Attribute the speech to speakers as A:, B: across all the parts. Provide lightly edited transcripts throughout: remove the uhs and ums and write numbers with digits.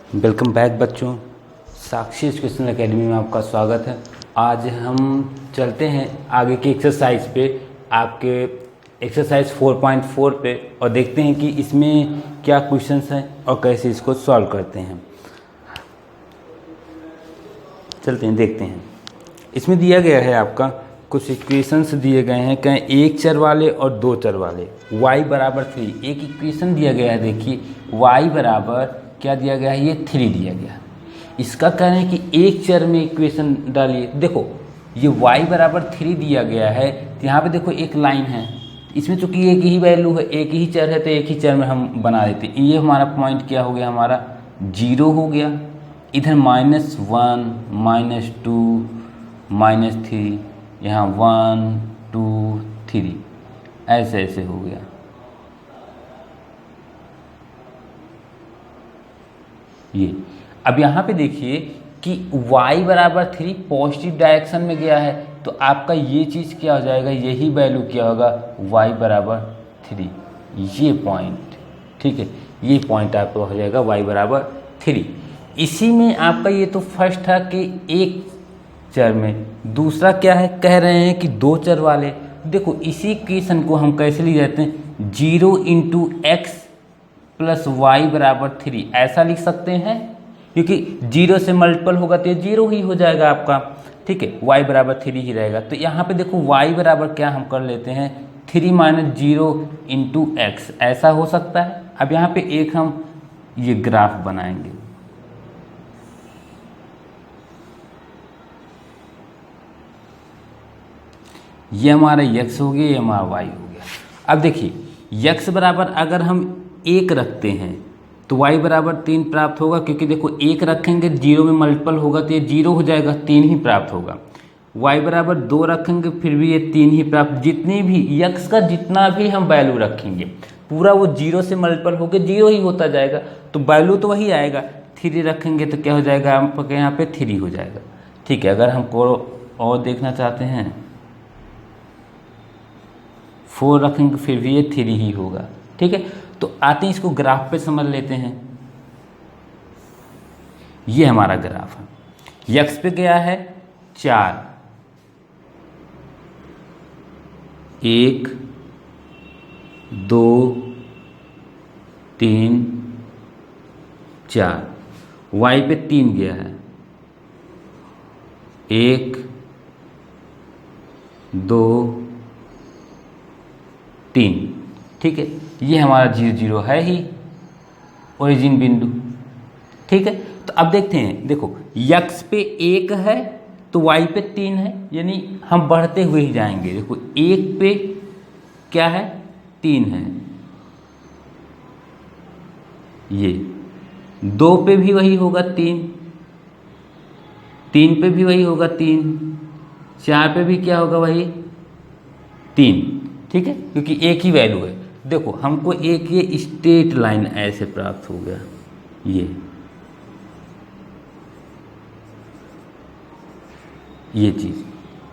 A: Welcome back बच्चों। साक्षी educational academy में आपका स्वागत है। आज हम चलते हैं आगे की एक्सरसाइज पे, आपके एक्सरसाइज 4.4 पे, और देखते हैं कि इसमें क्या क्वेश्चंस हैं और कैसे इसको सॉल्व करते हैं। चलते हैं, देखते हैं। इसमें दिया गया है आपका कुछ इक्वेशंस दिए गए हैं, कहें एक चर वाले और दो चर वाले। y बराबर 3 एक इक्वेशन दिया गया है। देखिए y बराबर क्या दिया गया है, ये 3 दिया गया है। इसका कह रहे हैं कि एक चर में इक्वेशन डालिए। देखो ये y बराबर 3 दिया गया है, तो यहाँ पे देखो एक लाइन है, इसमें चूंकि एक ही वैल्यू है, एक ही चर है, तो एक ही चर में हम बना देते हैं। ये हमारा पॉइंट क्या हो गया, हमारा 0 हो गया। इधर -1 -2 -3, यहाँ 1 2 3 ऐसे ऐसे हो गया। ये अब यहाँ पे देखिए कि y बराबर 3 पॉजिटिव डायरेक्शन में गया है, तो आपका ये चीज़ क्या हो जाएगा, यही वैल्यू क्या होगा, y बराबर 3, ये पॉइंट। ठीक है, ये पॉइंट आपका हो जाएगा y बराबर 3। इसी में आपका ये तो फर्स्ट था कि एक चर में, दूसरा क्या है, कह रहे हैं कि दो चर वाले। देखो इसी इक्वेशन को हम कैसे लिख जाते हैं, 0 × x प्लस वाई बराबर 3 ऐसा लिख सकते हैं, क्योंकि 0 से मल्टीपल होगा तो ये 0 ही हो जाएगा आपका। ठीक है, y बराबर 3 ही रहेगा। तो यहाँ पे देखो y बराबर क्या हम कर लेते हैं, 3 - 0 × x ऐसा हो सकता है। अब यहाँ पे एक हम ये ग्राफ बनाएंगे। ये हमारा x हो गया, ये हमारा y हो गया। अब देखिए x बराबर अगर हम 1 रखते हैं तो y बराबर 3 प्राप्त होगा, क्योंकि देखो 1 रखेंगे 0 में मल्टीपल होगा तो ये 0 हो जाएगा, 3 ही प्राप्त होगा। y बराबर 2 रखेंगे फिर भी ये 3 ही प्राप्त। जितनी भी x का जितना भी हम वैल्यू रखेंगे पूरा वो 0 से मल्टीपल होकर 0 ही होता जाएगा, तो वैल्यू तो वही आएगा। 3 रखेंगे तो क्या हो जाएगा, आपके यहाँ पे 3 हो जाएगा। ठीक है, अगर हमको और देखना चाहते हैं 4 रखेंगे फिर भी ये 3 ही होगा। ठीक है, तो आते हैं इसको ग्राफ पे समझ लेते हैं। ये हमारा ग्राफ है, x पे गया है 4, 1 2 3 4, y पे 3 गया है, 1 2 3। ठीक है, ये हमारा 0 0 है ही ओरिजिन बिंदु। ठीक है, तो अब देखते हैं, देखो x पे 1 है तो y पे 3 है, यानी हम बढ़ते हुए ही जाएंगे। देखो 1 पे क्या है, 3 है, ये 2 पे भी वही होगा 3, 3 पे भी वही होगा 3, 4 पे भी क्या होगा, वही 3। ठीक है, क्योंकि एक ही वैल्यू है। देखो हमको एक ये स्ट्रेट लाइन ऐसे प्राप्त हो गया, ये चीज़।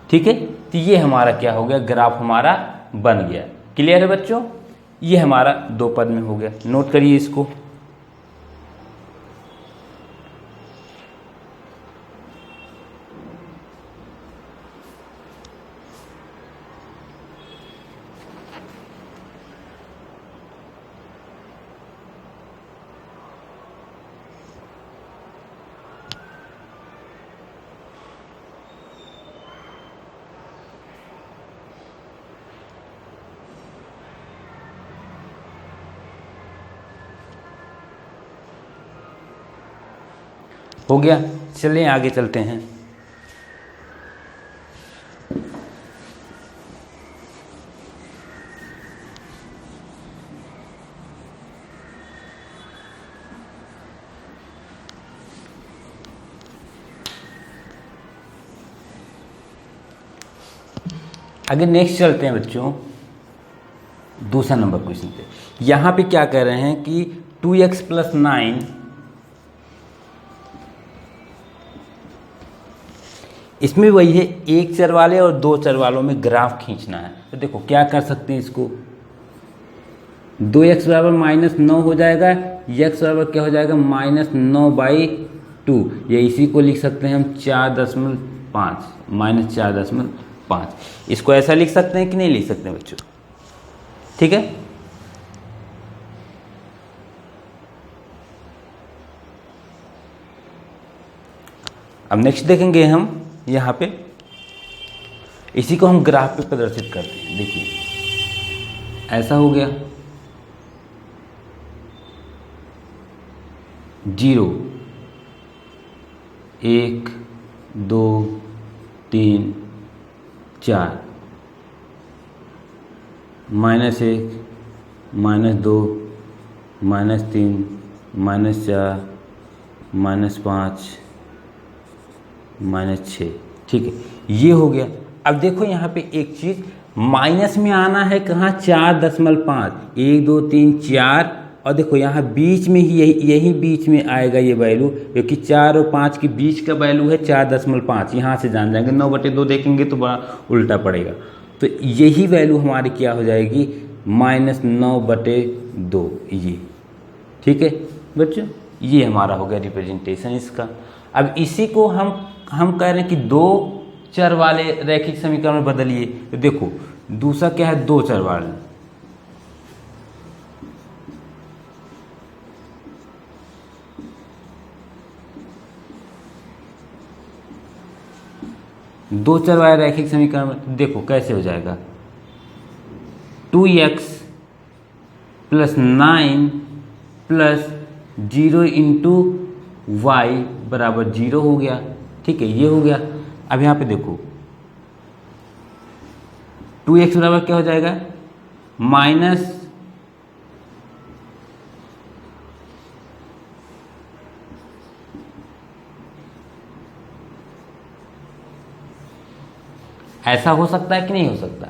A: ठीक है, तो ये हमारा क्या हो गया, ग्राफ हमारा बन गया। क्लियर है बच्चों, ये हमारा 2 पद में हो गया। नोट करिए इसको। हो गया, चलिए आगे चलते हैं। आगे नेक्स्ट चलते हैं बच्चों, दूसरा नंबर क्वेश्चन पे। यहाँ पे क्या कह रहे हैं कि 2x + 9, इसमें वही है, एक चर वाले और दो चर वालों में ग्राफ खींचना है। तो देखो क्या कर सकते हैं इसको, 2x बराबर -9 हो जाएगा, यक्स बराबर क्या हो जाएगा -9/2, या इसी को लिख सकते हैं हम 4.5 -4.5। इसको ऐसा लिख सकते हैं कि नहीं लिख सकते बच्चों? ठीक है, अब नेक्स्ट देखेंगे हम यहाँ पे, इसी को हम ग्राफ पे प्रदर्शित करते हैं। देखिए ऐसा हो गया 0 1 2 3 4, -1 -2 -3 -4 -5 -6। ठीक है, ये हो गया। अब देखो यहाँ पे एक चीज़, माइनस में आना है कहाँ? 4.5, 1 2 3 4, और देखो यहाँ बीच में ही यही बीच में आएगा ये वैल्यू, क्योंकि 4 और 5 के बीच का वैल्यू है 4.5। यहाँ से जान जाएंगे, 9/2 देखेंगे तो बड़ा उल्टा पड़ेगा, तो यही वैल्यू हमारी क्या हो जाएगी? -9/2 ये। ठीक है बच्चों, ये हमारा हो गया रिप्रेजेंटेशन इसका। अब इसी को हम कह रहे हैं कि 2 चर वाले रैखिक समीकरण में बदलिए। तो देखो दूसरा क्या है? 2 चर वाले। दो चर वाले रैखिक समीकरण में देखो कैसे हो जाएगा। 2x + 9 + 0 × y = 0 हो गया। ठीक है, ये हो गया। अब यहाँ पे देखो 2x बराबर क्या हो जाएगा? माइनस ऐसा हो सकता है कि नहीं हो सकता?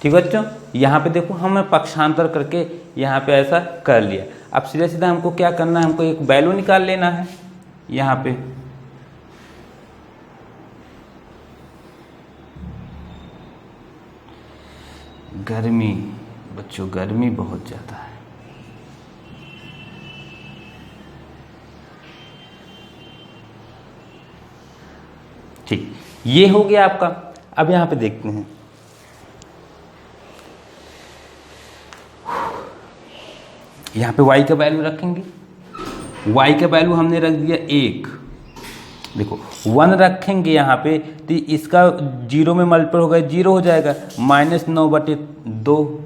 A: ठीक बच्चों, यहाँ पे देखो हमने पक्षांतर करके यहाँ पे ऐसा कर लिया। अब सीधा सीधा हमको क्या करना है? हमको एक वैल्यू निकाल लेना है यहाँ पे। गर्मी बच्चों, गर्मी बहुत ज़्यादा है। ठीक, ये हो गया आपका। अब यहाँ पे देखते हैं, यहाँ पे y का वैल्यू रखेंगे। y का वैल्यू हमने रख दिया 1। देखो 1 रखेंगे यहाँ पे तो इसका 0 में मल्टीपल होगा, 0 हो जाएगा। -9/2।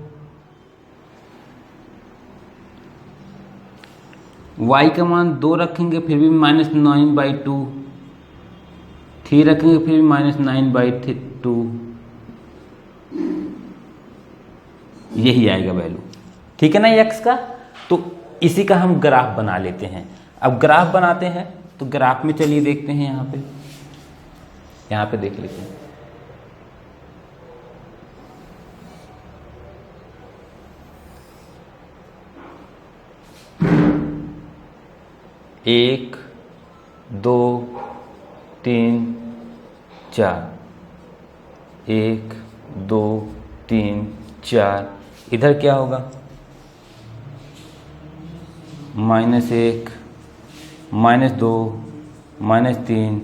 A: y का मान 2 रखेंगे फिर भी -9/2। 3 रखेंगे फिर भी -9/2। यही आएगा वैल्यू। ठीक है ना x का? तो इसी का हम ग्राफ बना लेते हैं। अब ग्राफ बनाते हैं तो ग्राफ में चलिए देखते हैं। यहाँ पे देख लेते हैं। एक 2 3 4, 1 2 3 4, इधर क्या होगा? -1 -2 -3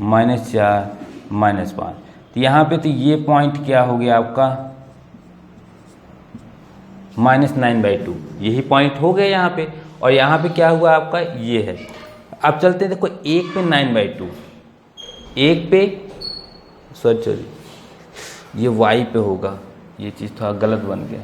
A: -4 -5। तो यहाँ पे तो ये पॉइंट क्या हो गया आपका? -9/2, यही पॉइंट हो गया यहाँ पे। और यहाँ पे क्या हुआ आपका? ये है। अब चलते हैं, देखो 1 पे 9/2, 1 पे सॉरी ये y पे होगा। ये चीज़ थोड़ा गलत बन गया।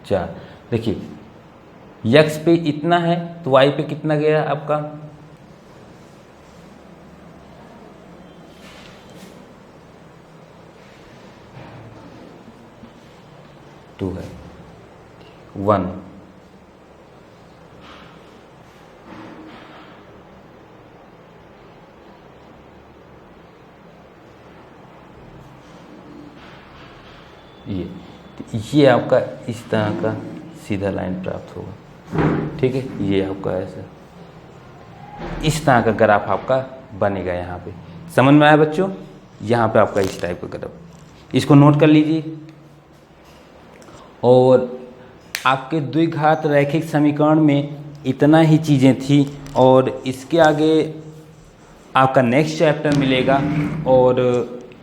A: चार, देखिए x पे इतना है तो y पे कितना गया आपका? टू है 1। ये आपका इस तरह का सीधा लाइन प्राप्त होगा। ठीक है, ये आपका ऐसा इस तरह का ग्राफ आपका बनेगा यहाँ पे। समझ में आया बच्चों? यहाँ पे आपका इस टाइप का कदम, इसको नोट कर लीजिए। और आपके द्विघात रैखिक समीकरण में इतना ही चीज़ें थी, और इसके आगे आपका नेक्स्ट चैप्टर मिलेगा, और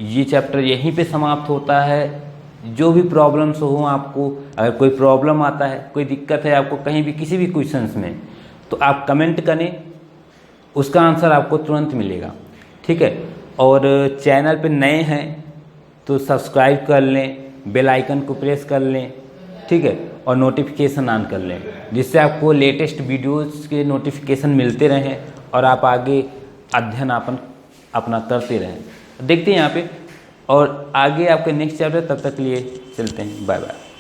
A: ये चैप्टर यहीं पे समाप्त होता है। जो भी प्रॉब्लम्स हो आपको, अगर कोई प्रॉब्लम आता है, कोई दिक्कत है आपको कहीं भी किसी भी क्वेश्चंस में, तो आप कमेंट करें, उसका आंसर आपको तुरंत मिलेगा, ठीक है। और चैनल पे नए हैं तो सब्सक्राइब कर लें, बेल आइकन को प्रेस कर लें, ठीक है, और नोटिफिकेशन ऑन कर लें, जिससे आपको लेटेस्ट वीडियोस के नोटिफिकेशन मिलते रहें और आप आगे अध्ययन अपना करते रहें। देखते हैं यहाँ पे, और आगे आपके नेक्स्ट चैप्टर, तब तक के लिए चलते हैं, बाय बाय।